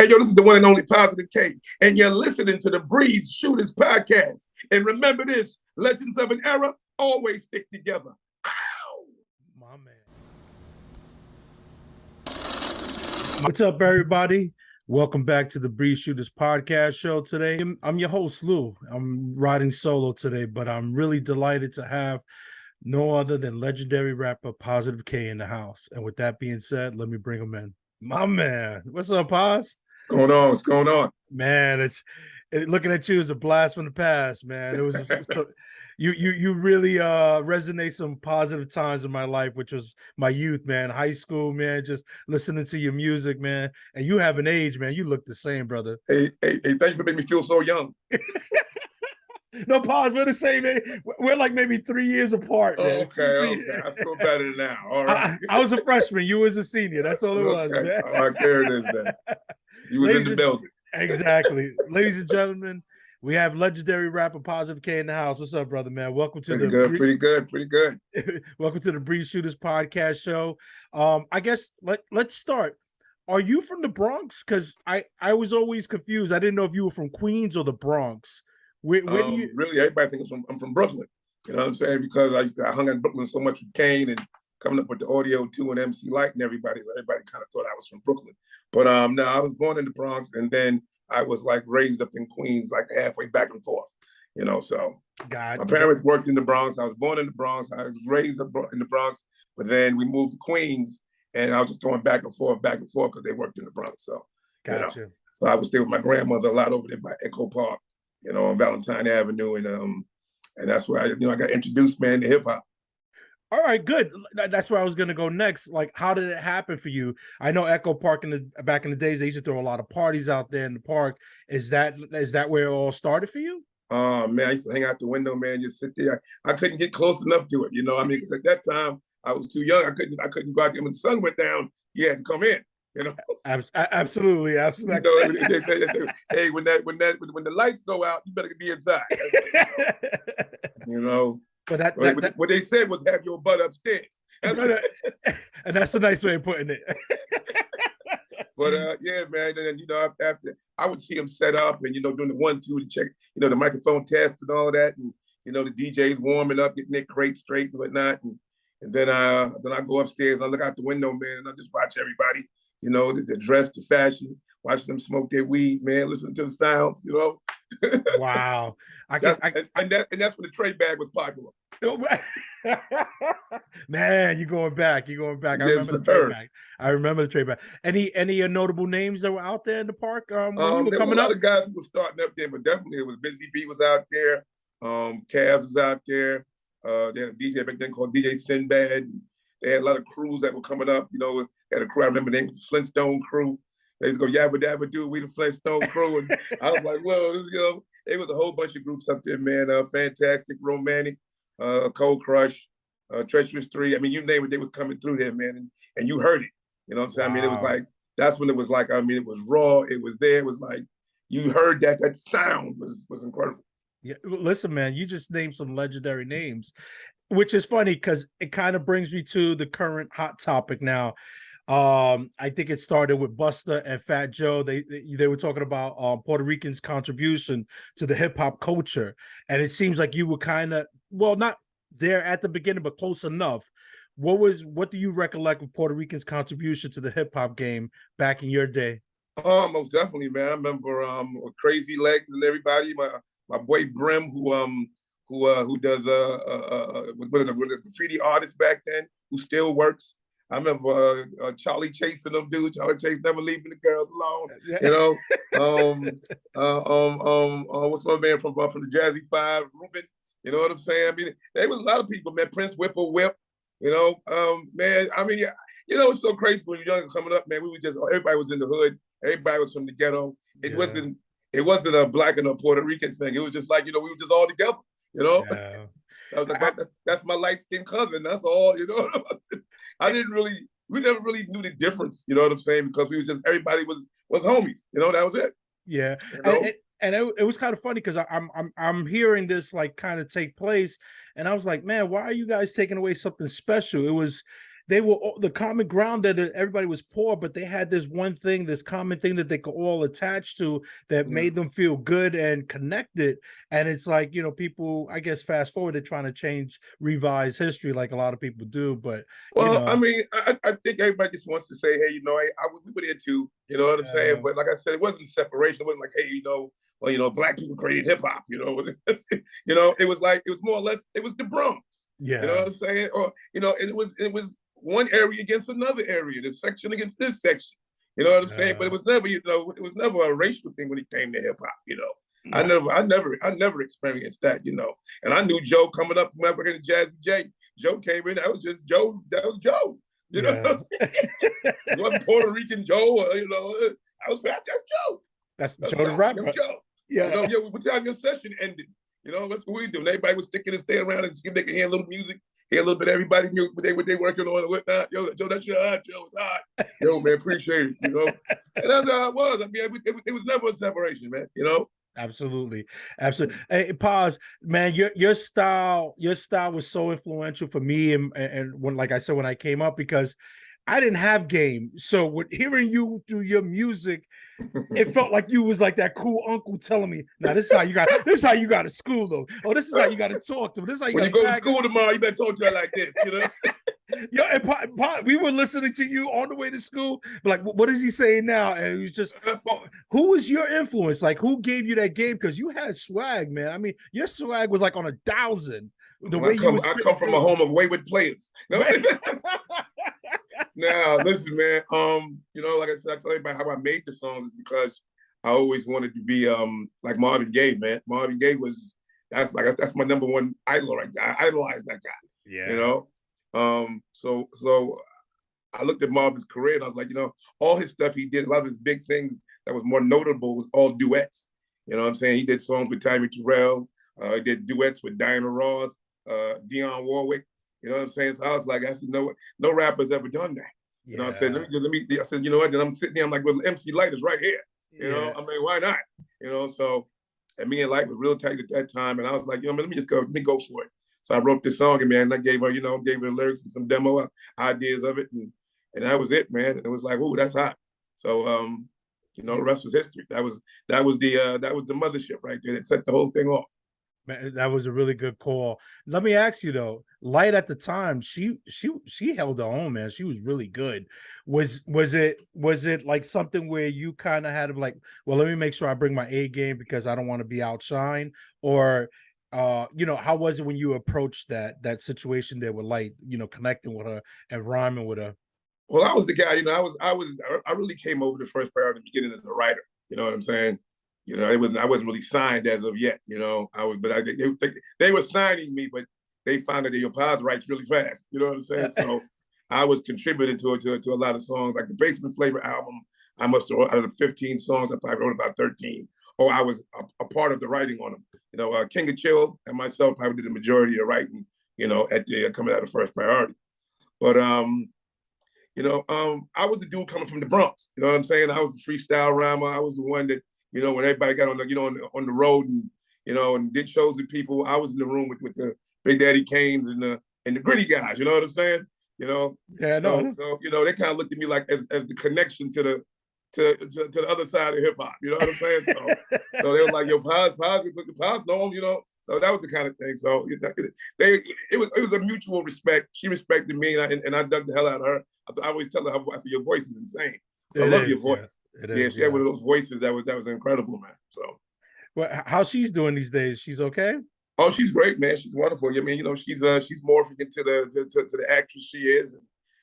Hey, yo, this is the one and only Positive K, and you're listening to the Breeze Shooters podcast. And remember this, legends of an era always stick together. Ow! My man. What's up, everybody? Welcome back to the Breeze Shooters podcast show today. I'm your host, Lou. I'm riding solo today, but I'm really delighted to have no other than legendary rapper Positive K in the house. And with that being said, let me bring him in. My man. What's up, Pos? What's going on? What's going on? Man, looking at you is a blast from the past, man. It was just, you really resonate some positive times in my life, which was my youth, man. High school, man, just listening to your music, man. And you have an age, man. You look the same, brother. Hey, thank you for making me feel so young. No, pause. We're the same age. We're like maybe 3 years apart, man. Okay. I feel better now. All right. I was a freshman. You was a senior. That's all it was, man. All right, there it is then. You was in the building. Exactly. Ladies and gentlemen, we have legendary rapper Positive K in the house. What's up, brother, man? Welcome to pretty good. Welcome to the Breeze Shooters podcast show. I guess let's start. Are you from the Bronx? Because I was always confused. I didn't know if you were from Queens or the Bronx. Where do you really? Everybody thinks I'm from Brooklyn. You know what I'm saying? Because I hung out in Brooklyn so much with Kane and coming up with the audio too, and MC Lyte and everybody kind of thought I was from Brooklyn. But no, I was born in the Bronx, and then I was like raised up in Queens, like halfway back and forth. You know, so my parents worked in the Bronx. I was born in the Bronx. I was raised up in the Bronx, but then we moved to Queens, and I was just going back and forth because they worked in the Bronx. So gotcha. You know, so I would stay with my grandmother a lot over there by Echo Park, you know, on Valentine Avenue, and that's where I got introduced, man, to hip hop. All right, good. That's where I was going to go next. Like, how did it happen for you? I know Echo Park back in the days, they used to throw a lot of parties out there in the park. Is that where it all started for you? Man, I used to hang out the window, man, just sit there. I couldn't get close enough to it, you know. I mean, because at that time I was too young. I couldn't go out there when the sun went down. You had to come in, you know. Absolutely. You know, they say, hey, when the lights go out, you better be inside. You know. But what they said was have your butt upstairs. And that's a nice way of putting it. But yeah, man, and you know, after I would see them set up and doing the 1-2 to check, the microphone test and all that, and the DJs warming up, getting their crate straight and whatnot, and then I go upstairs and I look out the window, man, and I just watch everybody, the dress, the fashion, watch them smoke their weed, man, listen to the sounds, Wow. That's when the tray bag was popular. Man, you're going back. Yes, I remember the tray bag. Any notable names that were out there in the park when you were there coming was a up? lot of guys who were starting up there, but definitely it was Busy B was out there. Kaz was out there. They had a DJ back then called DJ Sinbad. They had a lot of crews that were coming up. They had a crew. I remember the name was the Flintstone crew. They used to go yabba dabba do. We the Flintstone crew, and I was like, well, it was a whole bunch of groups up there, man. Fantastic, Romantic, Cold Crush, Treacherous 3. I mean, you name it, they was coming through there, man, and you heard it. You know what I'm saying? Wow. I mean, it was like that's when it was like. I mean, it was raw. It was there. It was like you heard that sound was incredible. Yeah, listen, man, you just named some legendary names, which is funny because it kind of brings me to the current hot topic now. I think it started with Busta and Fat Joe. They were talking about Puerto Ricans' contribution to the hip hop culture, and it seems like you were kind of not there at the beginning, but close enough. What do you recollect of Puerto Ricans' contribution to the hip hop game back in your day? Most definitely, man. I remember Crazy Legs and everybody. My boy Brim, who does was one of the graffiti artists back then, who still works. I remember Charlie chasing them dudes. Charlie Chase never leaving the girls alone. What's my man from the Jazzy Five, Ruben? You know what I'm saying? I mean, there was a lot of people, man. Prince Whip. Man. I mean, it's so crazy when you're young coming up, man. Everybody was in the hood. Everybody was from the ghetto. It wasn't a black and a Puerto Rican thing. It was just like we were just all together. Yeah. I was like, that's my light-skinned cousin. That's all, we never really knew the difference, you know what I'm saying? Because we was just, everybody was homies, that was it. Yeah. And it was kind of funny because I'm hearing this like kind of take place. And I was like, man, why are you guys taking away something special? they were the common ground that everybody was poor, but they had this one thing, this common thing that they could all attach to that made them feel good and connected. And it's like, you know, people, I guess, fast forward, they're trying to change, revise history like a lot of people do. But, you Well, I know, mean, I think everybody just wants to say, hey, you know, we were there too. You know what I'm saying? But like I said, it wasn't separation. It wasn't like, hey, you know, well, you know, black people created hip hop. You know, you know, it was like, it was more or less, it was the Bronx. You know what I'm saying? Or, you know, and it was one area against another area, this section against this section. You know what I'm saying? But it was never, you know, it was never a racial thing when it came to hip hop. You know, I never experienced that. You know, and I knew Joe coming up from Africa to Jazzy J. Joe came in. That was just Joe. That was Joe. You know, what I'm saying? It wasn't Puerto Rican Joe. Or, you know, I was that's Joe. That's Joe the rapper. Joe. Yeah. You know, yeah. What time your session ended? You know, that's what we do. And everybody was sticking and staying around and see if they could hear a little music, hear a little bit. Everybody knew what they working on and whatnot. Yo, Joe, that's your hot. Joe, it's hot. Yo, man, appreciate it. You know, and that's how it was. I mean, it was never a separation, man. You know. Absolutely. Hey, pause, man. Your style was so influential for me, and when, like I said, when I came up, because I didn't have game. So with hearing you do your music, it felt like you was like that cool uncle telling me, "Now this is how you got to school them. Oh, this is how you got to talk to them. This is how you when you go to school tomorrow, you better talk to her like this." You know. Yo, and we were listening to you on the way to school. Like, what is he saying now? And it was just, who was your influence? Like, who gave you that game? Because you had swag, man. I mean, your swag was like on 1,000. I come from a home of wayward players. Now, listen, man. You know, like I said, I tell you about how I made the songs is because I always wanted to be like Marvin Gaye, man. Marvin Gaye that's my number one idol right there. I idolized that guy. Yeah. You know. So I looked at Marvin's career and I was like, you know, all his stuff he did, a lot of his big things that was more notable was all duets. You know what I'm saying? He did songs with Tammy Terrell. He did duets with Diana Ross, Dionne Warwick. You know what I'm saying? So I was like, I said, no rapper's ever done that. You know, I said, I said, you know what? Then I'm sitting there, I'm like, well, MC Lyte is right here. You know, I mean, why not? You know, so, and me and Lyte were real tight at that time. And I was like, you know, let me go for it. So I wrote this song, and man, I gave her the lyrics and some demo ideas of it, and that was it, man. And it was like, ooh, that's hot. So, you know, the rest was history. That was the mothership right there that set the whole thing off. Man, that was a really good call. Let me ask you though, Lyte at the time, she held her own, man. She was really good. Was it like something where you kind of had to like, well, let me make sure I bring my A game because I don't want to be outshined, or you know, how was it when you approached that situation there with Lyte, you know, connecting with her and rhyming with her? Well, I was the guy, you know, I really came over the first part of the beginning as a writer. You know what I'm saying? You know, I wasn't really signed as of yet. You know, they were signing me, but they found that your pause writes really fast. You know what I'm saying? So I was contributing to a lot of songs, like the Basement Flavor album. I must have out of the 15 songs, I probably wrote about 13, or I was a part of the writing on them. You know, King of Chill and myself probably did the majority of writing. You know, at the coming out of First Priority, but you know, I was the dude coming from the Bronx. You know what I'm saying? I was the freestyle rhymer. I was the one that, you know, when everybody got on the, you know, on the road and, you know, and did shows with people, I was in the room with the Big Daddy Kanes and the gritty guys. You know what I'm saying? You know. Yeah. So you know, they kind of looked at me like as the connection to the other side of hip hop. You know what I'm saying? So they were like, yo, Paz, know him, you know. So that was the kind of thing. So it was a mutual respect. She respected me, and I dug the hell out of her. I always tell her, I said, your voice is insane. So I love your voice. Yeah, she had one of those voices that was incredible, man. So, well, how she's doing these days? She's okay? Oh, she's great, man. She's wonderful. I mean, you know, she's morphing into the actress she is, and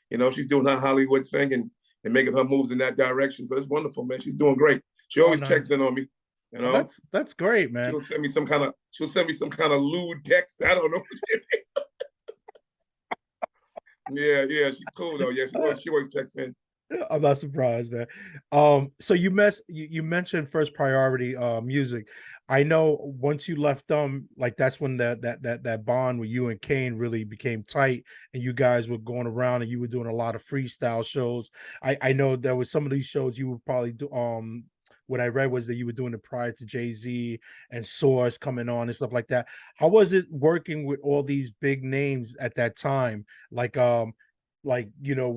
you know, she's doing her Hollywood thing and making her moves in that direction. So it's wonderful, man. She's doing great. She always checks in on me. You know, that's great, man. She'll send me some kind of lewd text. I don't know. Yeah, she's cool though. Yeah, she always checks in. I'm not surprised, man. So you mentioned First Priority music. I know once you left them, like that's when that bond with you and Kane really became tight, and you guys were going around and you were doing a lot of freestyle shows. I know there was some of these shows you would probably do. What I read was that you were doing it prior to Jay-Z and Source coming on and stuff like that. How was it working with all these big names at that time? Like Like, you know,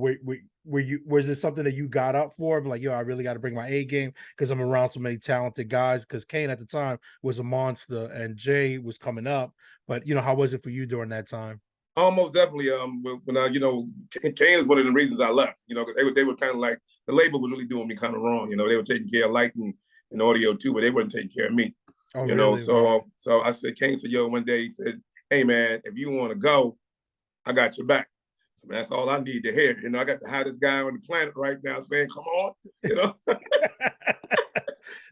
was this something that you got up for? Like, yo, I really got to bring my A game because I'm around so many talented guys. Because Kane at the time was a monster and Jay was coming up. But you know, how was it for you during that time? Almost definitely. When I, Kane is one of the reasons I left. You know, 'cause they were kind of like, the label was really doing me kind of wrong. You know, they were taking care of Lyte and audio too, but they weren't taking care of me. Oh, You know, really? Wow. so I said, Kane said, yo, one day he said, hey man, if you want to go, I got your back. So that's all I need to hear. You know, I got the hottest guy on the planet right now saying, come on. You know,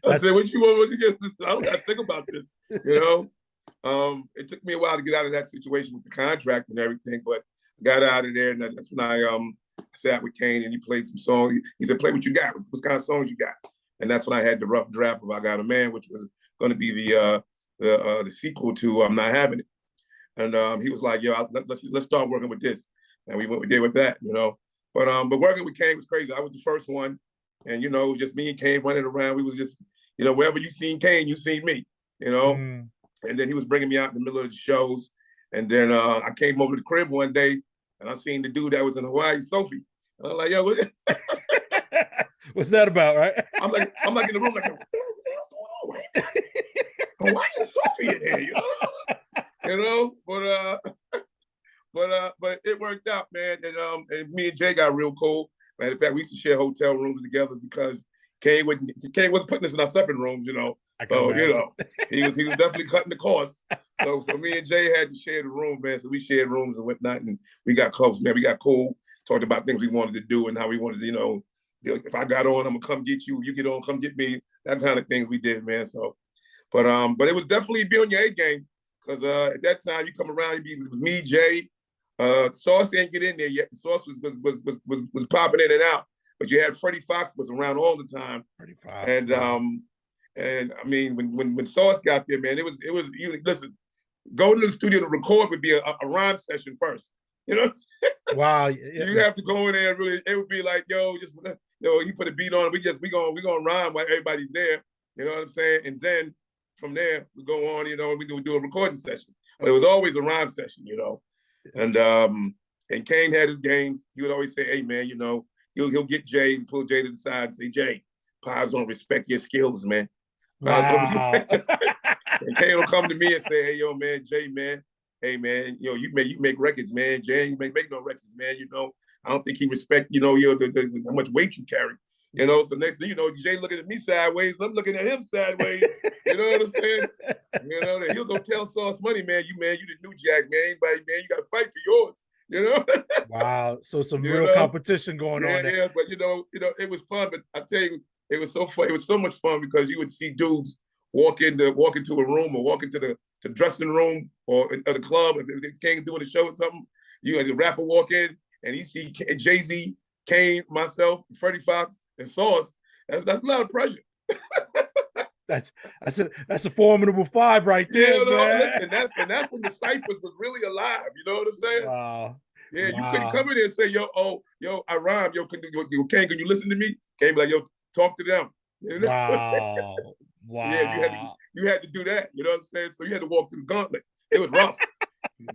I said, what you want? What you get? I don't got to think about this. You know. It took me a while to get out of that situation with the contract and everything, but I got out of there, and that's when I sat with Kane and he played some songs. He said, "Play what you got. What kind of songs you got?" And that's when I had the rough draft of "I Got a Man," which was going to be the sequel to "I'm Not Having It." And he was like, "Yo, let's start working with this," and we did with that, you know. But working with Kane was crazy. I was the first one, and you know, it was just me and Kane running around. We was just, you know, wherever you seen Kane, you seen me, you know. Mm. And then he was bringing me out in the middle of the shows. And then I came over to the crib one day and I seen the dude that was in Hawaii, Sophie. And I was like, yo, what's that about, right? I'm like in the room, like, what the hell's going on? Hawaii is Sophie in here, you know? But it worked out, man. And me and Jay got real cool. Matter of fact, we used to share hotel rooms together because Kane wasn't putting us in our separate rooms, you know. So, you know, he was definitely cutting the cost. So me and Jay had to share the room, man. So we shared rooms and whatnot, and we got close, man. We got cool, talked about things we wanted to do and how we wanted to, you know, if I got on, I'm gonna come get you. You get on, come get me. That kind of things we did, man. So, but it was definitely be on your A game because at that time you come around, it was me, Jay. Sauce didn't get in there yet. Sauce was popping in and out, but you had Freddie Fox was around all the time. Freddie Fox, and I mean, when Sauce got there, man, it was listen, going to the studio to record would be a rhyme session first. You know, wow, you have to go in there and really. It would be like, yo, just he put a beat on. We gonna rhyme while everybody's there. You know what I'm saying? And then from there we go on. You know, and we do a recording session. But it was always a rhyme session. You know, and Kane had his games. He would always say, hey man, you know, he'll get Jay and pull Jay to the side and say, Jay, Pies don't respect your skills, man. Wow. And Kane will come to me and say, hey, yo, man, Jay, man, hey, man, you know, you make records, man. Jay, you make no records, man. You know, I don't think he respect, you know, how much weight you carry. You know, so next thing you know, Jay looking at me sideways, and I'm looking at him sideways. You know what I'm saying? You know, he'll go tell Sauce Money, man, you the new jack, man. Anybody, man, you got to fight for yours. You know? Wow. So some real competition going on there. Yeah, but you know, it was fun. But I tell you, it was so fun. It was so much fun because you would see dudes walk into a room or walk into the dressing room or the club if they came doing a show or something. You had the rapper walk in and he see Jay-Z, Kane, myself, Freddie Fox, and Sauce. That's a lot of pressure. That's a formidable five right there, man. Listen, that's when the ciphers was really alive. You know what I'm saying? Wow. Yeah, wow. You couldn't come in there and say, yo, I rhyme. Yo, Kane, can you listen to me? Kane be like, yo, talk to them. You know? Wow. Wow. Yeah, you had to do that. You know what I'm saying? So you had to walk through the gauntlet. It was rough.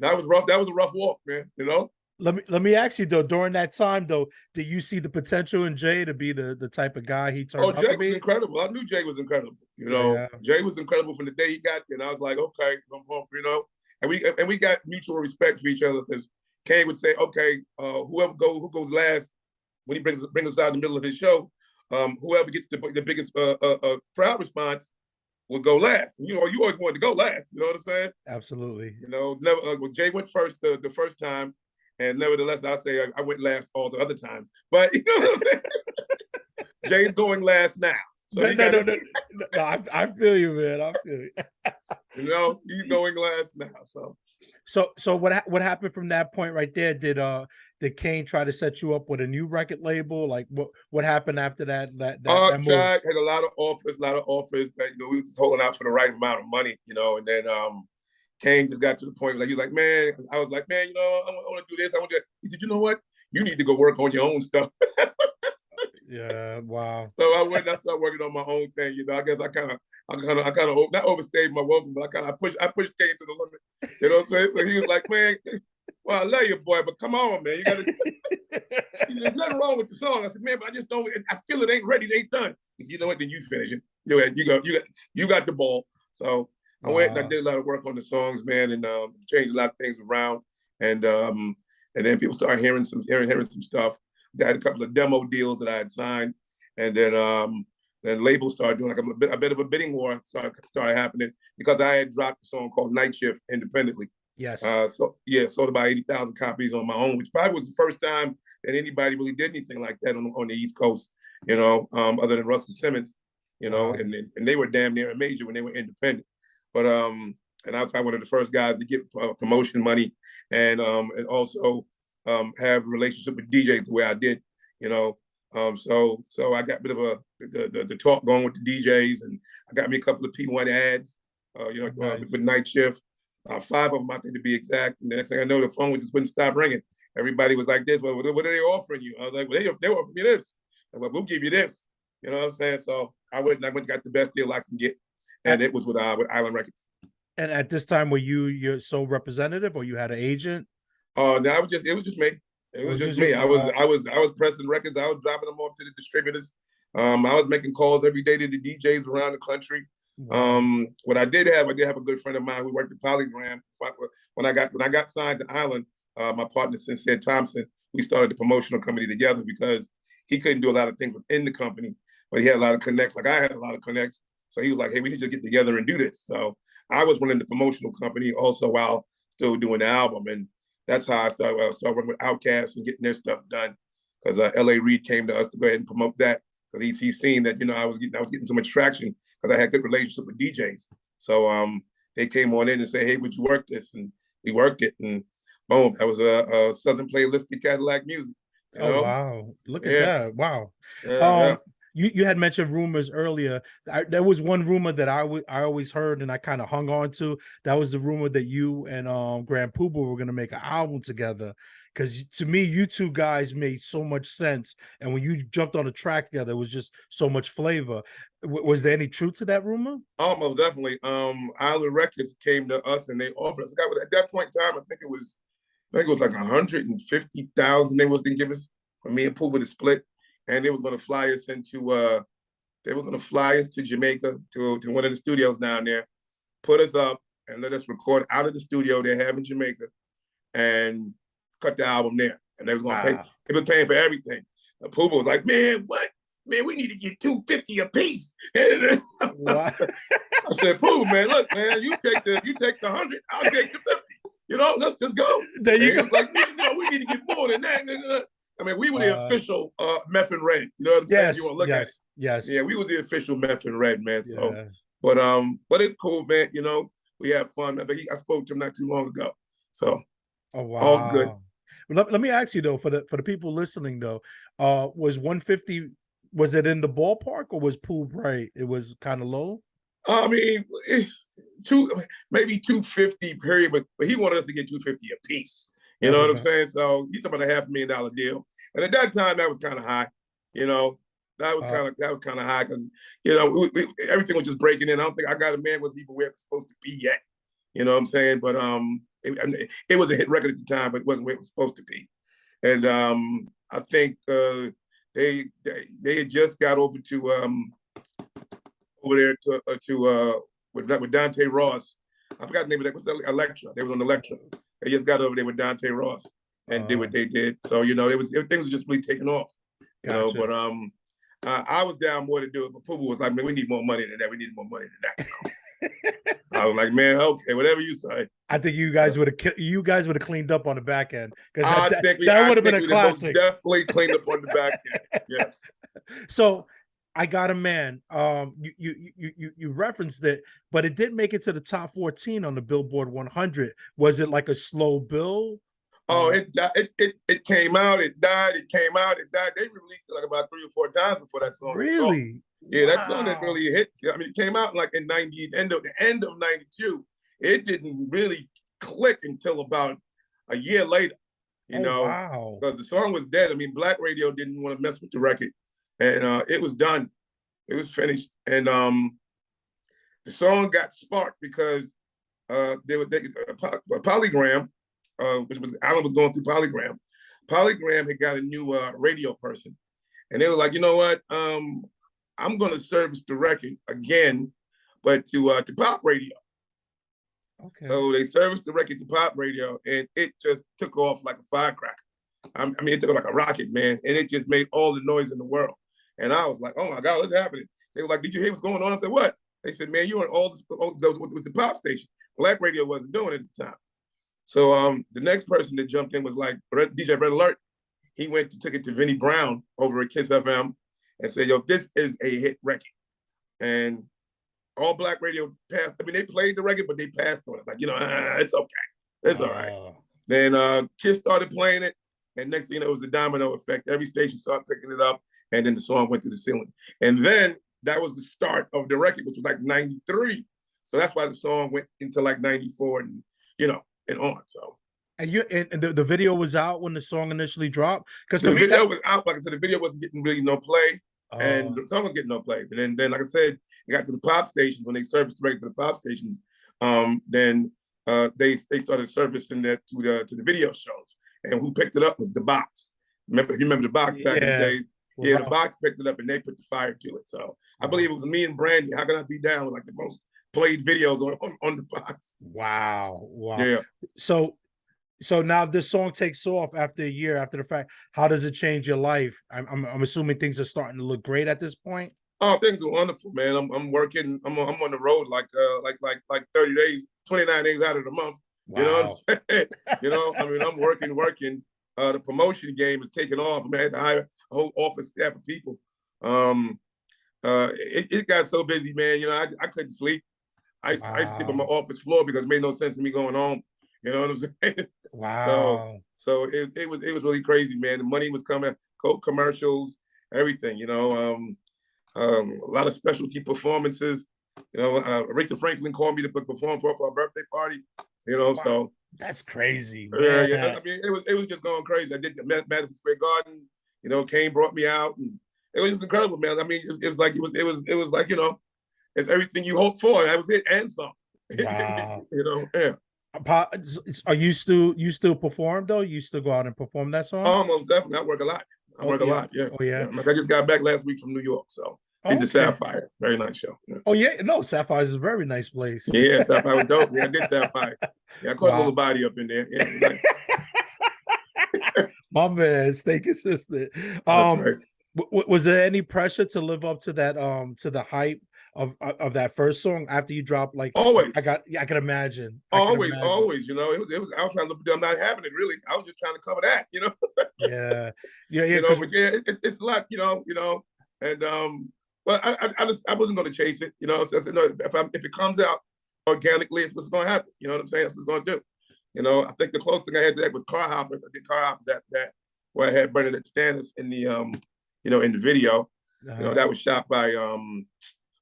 That was rough. That was a rough walk, man. You know? Let me ask you though, during that time though, did you see the potential in Jay to be the type of guy he turned out to be? Jay was incredible. I knew Jay was incredible. You know, Jay was incredible from the day he got there. And I was like, okay, you know, and we got mutual respect for each other because Kane would say, okay, who goes last when he brings us out in the middle of his show, whoever gets the biggest crowd response will go last. And, you know, you always wanted to go last. You know what I'm saying? Absolutely. You know, never. Jay went first the first time, and nevertheless, I say I went last all the other times. But you know what I'm saying? Jay's going last now. So no, I feel you, man. I feel you. You know, he's going last now. So what happened from that point right there? Did Kane try to set you up with a new record label? Like what happened after that move? Tried, had a lot of offers, but you know, we were just holding out for the right amount of money, you know, and then Kane just got to the point like he was like, man, I was like, man, you know, I want to do this, I want to do that. He said, you know what? You need to go work on your own stuff. Yeah, wow. So I went and I started working on my own thing. You know, I guess I kind of not overstayed my welcome, but I pushed Kane to the limit. You know what I'm saying? So he was like, man, well, I love you, boy, but come on, man, you got to. There's nothing wrong with the song. I said, man, but I just don't. I feel it ain't ready. It ain't done. He said, you know what? Then you finish it. You got the ball. So I went and I did a lot of work on the songs, man, and changed a lot of things around. And then people started hearing some stuff. I had a couple of demo deals that I had signed, and then labels started doing like a bit of a bidding war started happening because I had dropped a song called Night Shift independently. Yes. Sold about 80,000 copies on my own, which probably was the first time that anybody really did anything like that on the East Coast, other than Russell Simmons, and they were damn near a major when they were independent. But and I was probably one of the first guys to get promotion money and also have a relationship with DJs the way I did, So I got a bit of the talk going with the DJs, and I got me a couple of P1 ads, nice. With Night Shift. 5 of them, I think, to be exact. And the next thing I know, the phone just wouldn't stop ringing. Everybody was like this. Well, what are they offering you? I was like, well, they offering me this. Well, we'll give you this. You know what I'm saying? So I went and got the best deal I can get. And it was with Island Records. And at this time, were you your sole representative or you had an agent? No, it was just me. It was just me. I was pressing records. I was dropping them off to the distributors. I was making calls every day to the DJs around the country. What I did have a good friend of mine who worked at Polygram. When I got signed to Island, my partner Sincere Thompson, we started the promotional company together because he couldn't do a lot of things within the company, but he had a lot of connects. Like I had a lot of connects, so he was like, "Hey, we need to get together and do this." So I was running the promotional company also while still doing the album, and that's how I started working with Outkast and getting their stuff done. Because L.A. Reid came to us to go ahead and promote that because he's seen that I was getting so much traction because I had good relationship with DJs. So they came on in and say, "Hey, would you work this?" And we worked it, and boom, that was a Southern Playlistic Cadillac Music. Wow, look at that! Wow. Yeah. You had mentioned rumors earlier. There was one rumor that I always heard and I kind of hung on to. That was the rumor that you and Grand Puba were going to make an album together. Because to me, you two guys made so much sense, and when you jumped on a track together, it was just so much flavor. Was there any truth to that rumor? Almost definitely. Island Records came to us and they offered us. At that point in time, I think it was like 150,000 they was going to give us for me and Puba to split, and they was going to fly us to Jamaica to one of the studios down there, put us up and let us record out of the studio they have in Jamaica, and cut the album there. And they was going to pay. They was paying for everything. And Puba was like, "Man, what? Man, we need to get $250 a piece." I said, "Puba, man, look, man, you take the 100, I'll take the 50. Let's just go." There you go. Like, we need to get more than that. I mean, we were the official Meth and Red. You know what I'm saying? You want to look at it. Yes. Yeah, we were the official Meth and Red, man. So, yeah. But it's cool, man. We have fun. But I spoke to him not too long ago. So, all's good. Let me ask you though, for the people listening though, was 150? Was it in the ballpark or was Pooh right? It was kind of low. I mean, maybe 250 period, but he wanted us to get 250 a piece. You know what I'm saying? So he's talking about $500,000 deal, and at that time that was kind of high. That was kind of high because everything was just breaking in. I don't think I Got a Man was even where it was supposed to be yet. You know what I'm saying? But it was a hit record at the time, but it wasn't where it was supposed to be. And I think they had just got over there with Dante Ross. I forgot the name of that. Was Electra? They was on Electra. They just got over there with Dante Ross and did what they did. So everything was just really taking off. Gotcha. But I was down more to do it. But Puba was like, "Man, we need more money than that. We need more money than that." So I was like, "Man, okay, whatever you say." I think you guys would have cleaned up on the back end because that would have been a classic. Definitely cleaned up on the back end. Yes. So I Got a Man. You referenced it, but it did make it to the top 14 on the Billboard 100. Was it like a slow build? Oh, it came out, it died, it came out, it died. They released it like about 3 or 4 times before that song. Really? Yeah, that song didn't really hit. I mean, it came out like in the end of 92. It didn't really click until about a year later. Wow. Because the song was dead. I mean, Black Radio didn't want to mess with the record, and it was done. It was finished, and the song got sparked because Polygram. Which was Alan was going through Polygram. Polygram had got a new radio person, and they were like, you know what? I'm going to service the record again, but to pop radio. Okay. So they serviced the record to pop radio, and it just took off like a firecracker. I mean, it took off like a rocket, man, and it just made all the noise in the world. And I was like, oh my God, what's happening? They were like, did you hear what's going on? I said, what? They said, man, you were on those was the pop station. Black radio wasn't doing it at the time. So the next person that jumped in was like DJ Red Alert. He took it to Vinnie Brown over at Kiss FM and said, yo, this is a hit record. And all Black radio passed. I mean, they played the record, but they passed on it. Like, it's okay. It's all right. Then Kiss started playing it. And next thing you know, it was a domino effect. Every station started picking it up. And then the song went to the ceiling. And then that was the start of the record, which was like 93. So that's why the song went into like 94 and, and on. So. And the video was out when the song initially dropped? Because the video was out. Like I said, the video wasn't getting really no play. And the song was getting no play. But then like I said, it got to the pop stations. When they serviced the record to the pop stations, then they started servicing that to the video shows. And who picked it up was The Box. If you remember The Box back in the days, The Box picked it up and they put the fire to it. So I believe it was me and Brandy. How Can I Be Down was like the most played videos on The Box. Wow. Yeah. So now this song takes off after a year after the fact. How does it change your life? I'm assuming things are starting to look great at this point. Oh, things are wonderful, man. I'm working. I'm on the road like 30 days, 29 days out of the month. Wow. You know what I'm saying? I mean, I'm working. The promotion game is taking off. I had to hire a whole office staff of people. It got so busy, man. I couldn't sleep. I used to sleep on my office floor because it made no sense to me going home. You know what I'm saying? Wow. So it was really crazy, man. The money was coming, Coke commercials, everything. A lot of specialty performances. Aretha Franklin called me to perform for our birthday party. Wow. So that's crazy. Man. Yeah. I mean, it was just going crazy. I did the Madison Square Garden. Kane brought me out, and it was just incredible, man. I mean, it was like it's everything you hoped for. That was it, and some. Wow. Yeah. Are you still perform though? You still go out and perform that song? Almost definitely. I work a lot. I work a lot. Yeah. Oh yeah. Like I just got back last week from New York, so did the Sapphire. Very nice show. Yeah. Oh yeah, no, Sapphire is a very nice place. Yeah, Sapphire was dope. Yeah, I did Sapphire. Yeah, I caught a little body up in there. Yeah, nice. My man, stay consistent. That's right. Was there any pressure to live up to that to the hype of that first song after you dropped? Like always, I can imagine. Always. It was. I was trying to. I'm not having it really. I was just trying to cover that. Yeah. But yeah, it's a lot. And but I wasn't going to chase it. So I said, no. If it comes out organically, it's what's going to happen. You know what I'm saying? That's what's going to do. I think the closest thing I had to that was Car Hoppers. I did Car Hoppers after that, where I had Bernadette Stannis in the in the video. That was shot by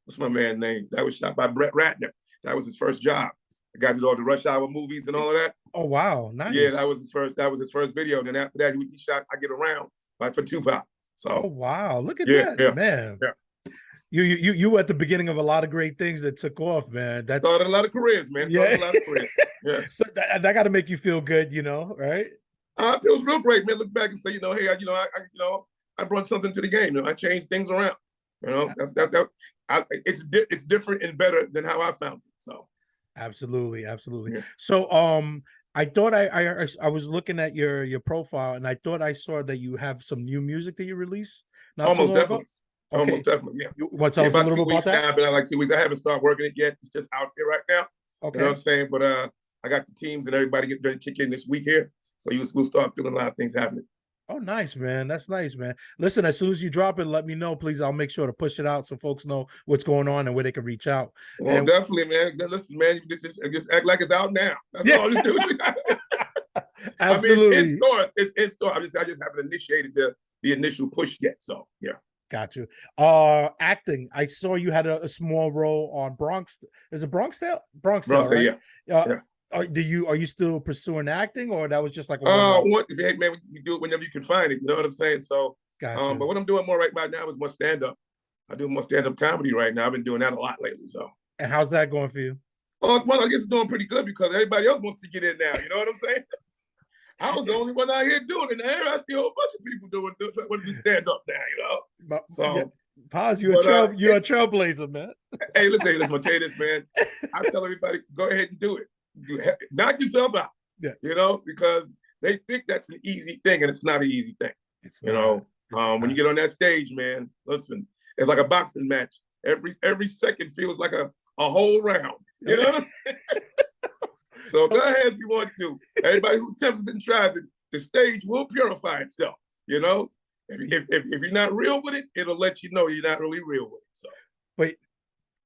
what's my man's name? That was shot by Brett Ratner. That was his first job. The guy did all the Rush Hour movies and all of that. Oh wow, nice. Yeah, that was his first video. And then after that, he shot I Get Around for Tupac. So oh wow, look at that, man. Yeah. You were at the beginning of a lot of great things that took off, man. That started a lot of careers, man. Started a lot of careers. Yeah. So that got to make you feel good, right? It feels real great, man. Look back and say, hey, I brought something to the game. I changed things around. It's different and better than how I found it. So absolutely. Yeah. So I thought I was looking at your profile and I thought I saw that you have some new music that you released. Almost definitely. Okay. Almost definitely, yeah. You want to tell us a little bit about that? I've been out like 2 weeks. I haven't started working it yet. It's just out there right now. Okay. You know what I'm saying? But I got the teams and everybody getting ready to kick in this week here. So we'll start feeling a lot of things happening. Oh, nice, man. That's nice, man. Listen, as soon as you drop it, let me know, please. I'll make sure to push it out so folks know what's going on and where they can reach out. Well, definitely, man. Listen, man, just act like it's out now. That's all you do. Absolutely. I mean, it's in store. I just haven't initiated the initial push yet. So yeah. Got you. Acting. I saw you had a small role on Bronx. Is it Bronx Tale? Bronx Tale, right? Yeah. Are you still pursuing acting, or that was just like hey, man, you do it whenever you can find it. You know what I'm saying? So, gotcha. But what I'm doing more right now is more stand up. I do more stand up comedy right now. I've been doing that a lot lately. So, and how's that going for you? I guess it's doing pretty good because everybody else wants to get in now. You know what I'm saying? I was the only one out here doing it. Now I see a whole bunch of people doing to stand up now, you know. So, yeah. Paz, you're a trailblazer, man. Hey, listen, I'm gonna tell you this, man. I tell everybody, go ahead and do it. Knock yourself out. Yeah. You know, because they think that's an easy thing, and it's not an easy thing. It's you not. know, when you get on that stage, man, listen, it's like a boxing match. Every second feels like a whole round. You know what I'm saying? So go ahead if you want to. Everybody who attempts it and tries it, the stage will purify itself. You know, if you're not real with it, it'll let you know you're not really real with it. So, but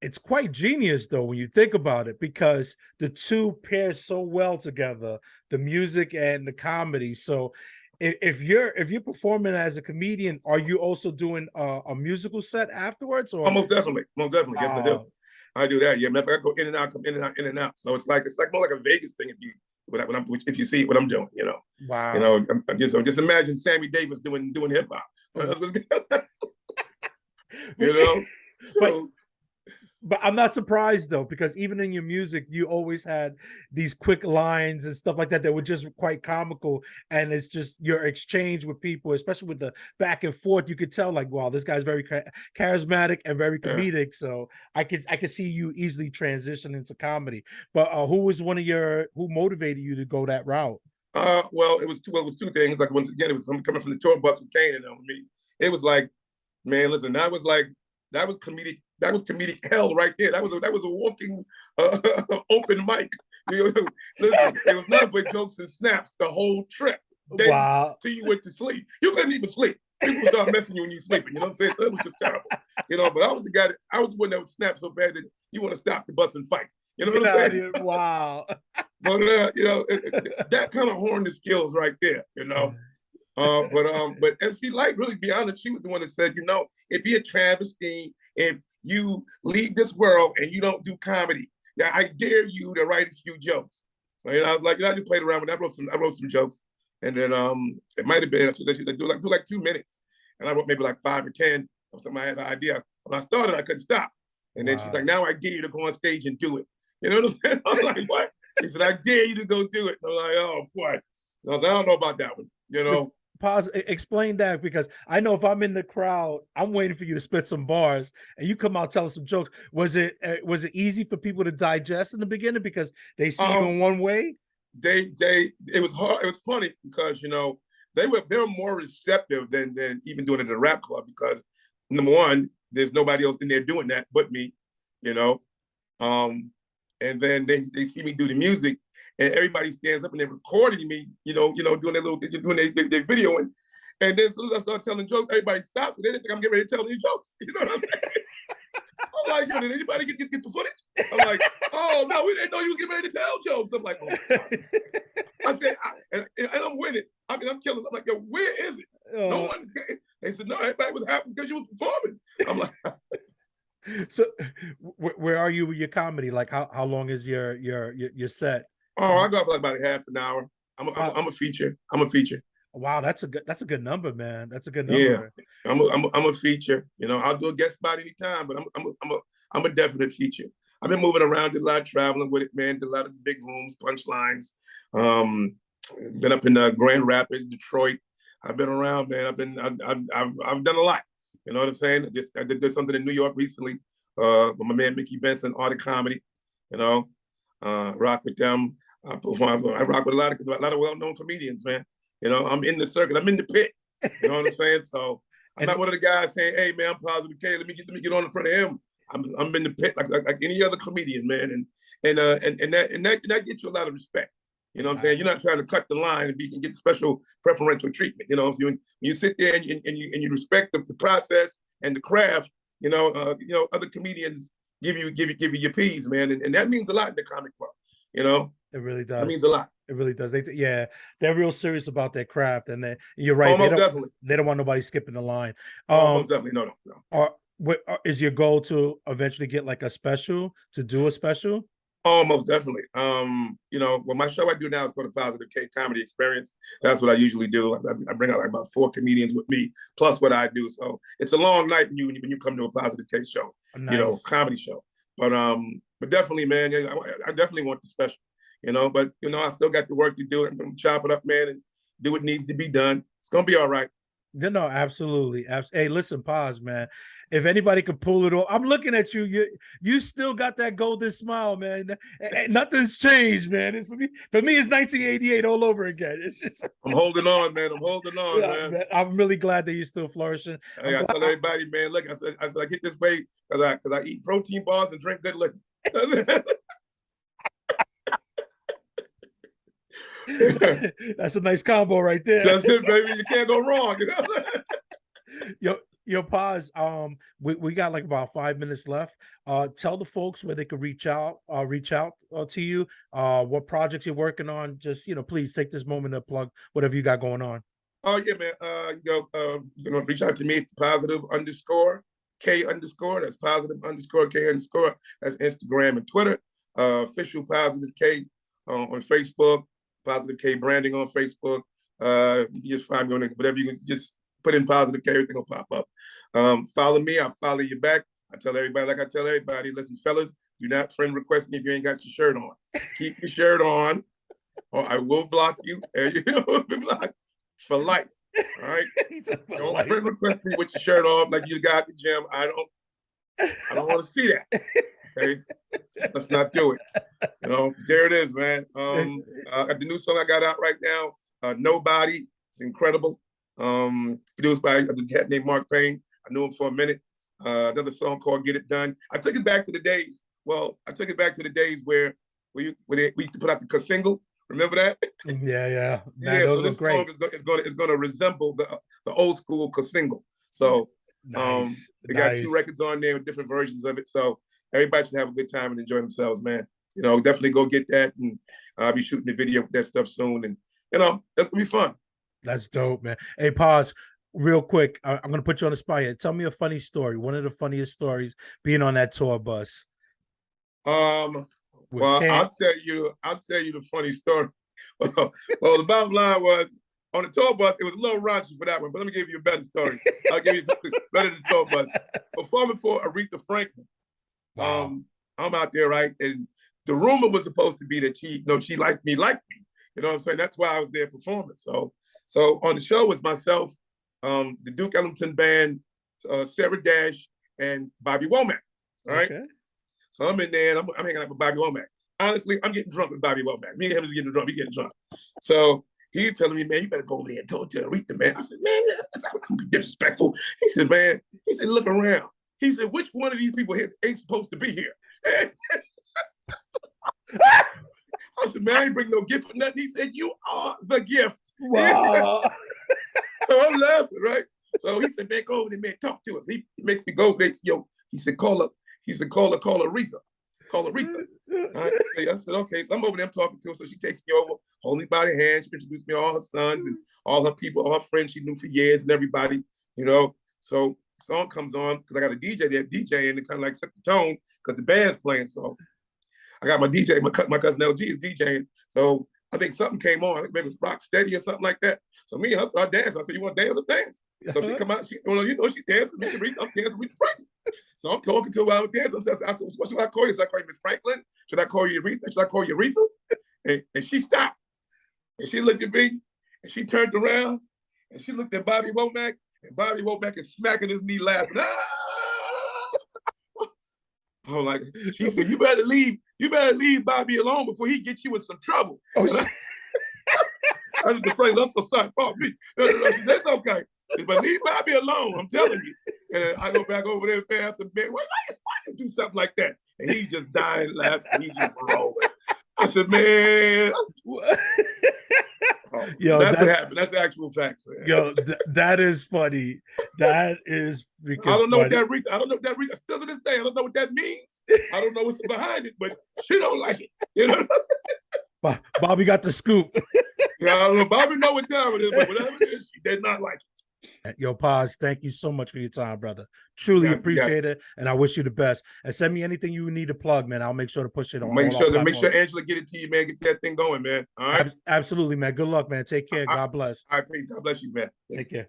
it's quite genius though when you think about it, because the two pair so well together, the music and the comedy. So if you're performing as a comedian, are you also doing a musical set afterwards? Or most definitely, yes, I do. I do that. Yeah, man, I go in and out, come in and out, in and out. So it's like more like a Vegas thing if you see what I'm doing, you know. Wow. You know, just imagine Sammy Davis doing hip hop. You know. So, but I'm not surprised though, because even in your music, you always had these quick lines and stuff like that that were just quite comical. And it's just your exchange with people, especially with the back and forth. You could tell, like, wow, this guy's very charismatic and very comedic. Yeah. So I could see you easily transition into comedy. But who motivated you to go that route? Well, it was two things. Like, once again, it was coming from the tour bus with Kane and me. It was like, man, listen, that was comedic. That was comedic hell right there. That was a walking open mic. Listen, it was nothing but jokes and snaps the whole trip. Wow. Till you went to sleep. You couldn't even sleep. People start messing you when you're sleeping. You know what I'm saying? So it was just terrible. You know, but I was the guy I was the one that would snap so bad that you want to stop the bus and fight. You know what I'm saying? Wow. But you know, that kind of honed the skills right there, you know. But MC Lyte, really, be honest, she was the one that said, you know, it'd be a travesty if you leave this world and you don't do comedy. Yeah, I dare you to write a few jokes. So, you know, I was like, you know, I just played around with that. I wrote some jokes, and then it might have been, she said, do like 2 minutes, and I wrote maybe like 5 or 10 or something. I had an idea. When I started, I couldn't stop, and then she's like, now I dare you to go on stage and do it. You know what I'm saying? I was like, what? She said, I dare you to go do it. And I'm like, oh boy. And I was like, I don't know about that one. You know. Pause. Explain that, because I know if I'm in the crowd, I'm waiting for you to spit some bars, and you come out telling some jokes. Was it easy for people to digest in the beginning because they see you in one way? It was hard. It was funny because, you know, they were more receptive than even doing it at a rap club, because number one, there's nobody else in there doing that but me, you know. And then they see me do the music, and everybody stands up and they're recording me, you know, doing their little, doing their videoing. And then as soon as I start telling jokes, everybody stops. They didn't think I'm getting ready to tell any jokes. You know what I'm saying? I'm like, yo, did anybody get the footage? I'm like, oh no, we didn't know you was getting ready to tell jokes. I'm like, oh. I said, and I'm winning. I mean, I'm killing. I'm like, yo, where is it? No one. They said, no, everybody was happy because you was performing. I'm like. So where are you with your comedy? Like, how long is your set? Oh, I go up like about half an hour. I'm a feature. Wow, that's a good number, man. That's a good number. Yeah, I'm a feature. You know, I'll do a guest spot anytime, but I'm a definite feature. I've been moving around, did a lot of traveling with it, man. Did a lot of big rooms, punchlines. Been up in Grand Rapids, Detroit. I've been around, man. I've done a lot. You know what I'm saying? I did something in New York recently with my man Mickey Benson, Art of Comedy. You know, rock with them. I rock with a lot of well-known comedians, man. You know, I'm in the circuit. I'm in the pit. You know what I'm saying? So I'm not one of the guys saying, "Hey, man, I'm Positive K. Let me get on in front of him." I'm in the pit like any other comedian, man, and that gets you a lot of respect. You know what I'm saying? You're not trying to cut the line and get special preferential treatment. You know, so you sit there and you respect the process and the craft. You know, other comedians give you your peas, man, and that means a lot in the comic world. You know, it really does. That means a lot. It really does. They're real serious about their craft, and you're right. They don't want nobody skipping the line. Most definitely, no. Is your goal to eventually get like a special, to do a special? Oh, most definitely. You know, well, my show I do now is called the Positive K Comedy Experience. That's what I usually do. I bring out like about 4 comedians with me, plus what I do. So it's a long night when you come to a Positive K show, nice. You know, comedy show. But definitely, man, I definitely want the special. But I still got the work to do. I'm gonna chop it up, man, and do what needs to be done. It's gonna be all right. No, absolutely. Hey, listen, pause, man. If anybody could pull it off, I'm looking at you. You still got that golden smile, man. Nothing's changed, man. For me, it's 1988 all over again. It's just I'm holding on, man. I'm holding on, man. I'm really glad that you're still flourishing. Hey, I tell everybody, man. Look, I said I get this weight because I eat protein bars and drink good liquor. That's a nice combo right there. That's it, baby. You can't go wrong. Yo, pause. We got like about 5 minutes left. Tell the folks where they could reach out to you. What projects you're working on. Just please take this moment to plug whatever you got going on. Oh yeah, man. Reach out to me at +K_. That's +K_. That's Instagram and Twitter. Official +K on Facebook. +K branding on Facebook. You can just find me on it. Whatever, you can just put in +K, everything will pop up. Follow me, I'll follow you back. I tell everybody, listen, fellas, do not friend request me if you ain't got your shirt on. Keep your shirt on, or I will block you, and be blocked for life. All right? Don't friend request me with your shirt off like you got at the gym. I don't want to see that. Okay, let's not do it. There it is, man. The new song I got out right now, Nobody. It's incredible. Produced by a cat named Mark Payne. I knew him for a minute. Another song called Get It Done. I took it back to the days. Where we used to put out the single. Remember that? Yeah. Yeah. So this song is going to resemble the old school single. So we got 2 records on there with different versions of it. So everybody should have a good time and enjoy themselves, man. Definitely go get that, and I'll be shooting the video with that stuff soon, and that's gonna be fun. That's dope, man. Hey, pause real quick. I'm gonna put you on the spot here. Tell me a funny story. One of the funniest stories being on that tour bus. Well, I'll tell you the funny story. Well, the bottom line was, on the tour bus, it was a little raunchy for that one, but let me give you a better story. I'll give you better than the tour bus. Performing for Aretha Franklin. Wow. I'm out there, right? And the rumor was supposed to be that she liked me. You know what I'm saying? That's why I was there performing. So on the show was myself, the Duke Ellington Band, Sarah Dash, and Bobby Womack. Right? Okay. So I'm in there, and I'm hanging out with Bobby Womack. Honestly, I'm getting drunk with Bobby Womack. Me and him is getting drunk. We getting drunk. So he's telling me, man, you better go over there and talk to Aretha, man. I said, man, I'm disrespectful. He said, man, look around. He said, which one of these people here ain't supposed to be here? I said, man, I ain't bring no gift or nothing. He said, you are the gift. Wow. So I'm laughing, right? So he said, man, go over there, man, talk to us. He makes me go, he said, call Aretha. Call Aretha. Right? I said, okay. So I'm over there, I'm talking to her. So she takes me over, hold me by the hand. She introduced me to all her sons and all her people, all her friends she knew for years and everybody, So song comes on, because I got a DJ there DJing to kind of like set the tone, because the band's playing. So I got my DJ, my cousin LG is DJing. So I think something came on. I think maybe it was Rock Steady or something like that. So me and her start dancing. I said, you want to dance or dance? So she come out, she dancing. I'm dancing with Franklin. So I'm talking to her while I'm dancing. I said, what should I call you? Should I call you Miss Franklin? Should I call you Aretha? Should I call you Aretha? And she stopped. And she looked at me, and she turned around, and she looked at Bobby Womack, and Bobby Womack is smacking his knee, laughing. I'm like, she said, you better leave Bobby alone before he gets you in some trouble. Oh, I said, Frank, I'm so sorry. Pardon me. No. She said, it's okay. But leave Bobby alone, I'm telling you. And I go back over there and I said, man, why is Bobby do something like that? And he's just dying laughing. He's just rolling. I said, man. Yo, that's what happened. That's the actual facts, man. Yo, that is funny. That is freaking I don't know funny. what that Rita, still to this day, I don't know what that means. I don't know what's behind it, but she don't like it. Bobby got the scoop. Yeah, I don't know. Bobby know what time it is, but whatever it is, she did not like it. Yo, Paz, thank you so much for your time, brother. Truly appreciate it, and I wish you the best. And send me anything you need to plug, man. I'll make sure to push it on. Make sure Angela get it to you, man. Get that thing going, man. All right. Absolutely, man. Good luck, man. Take care. God bless. All right, peace. God bless you, man. Take care.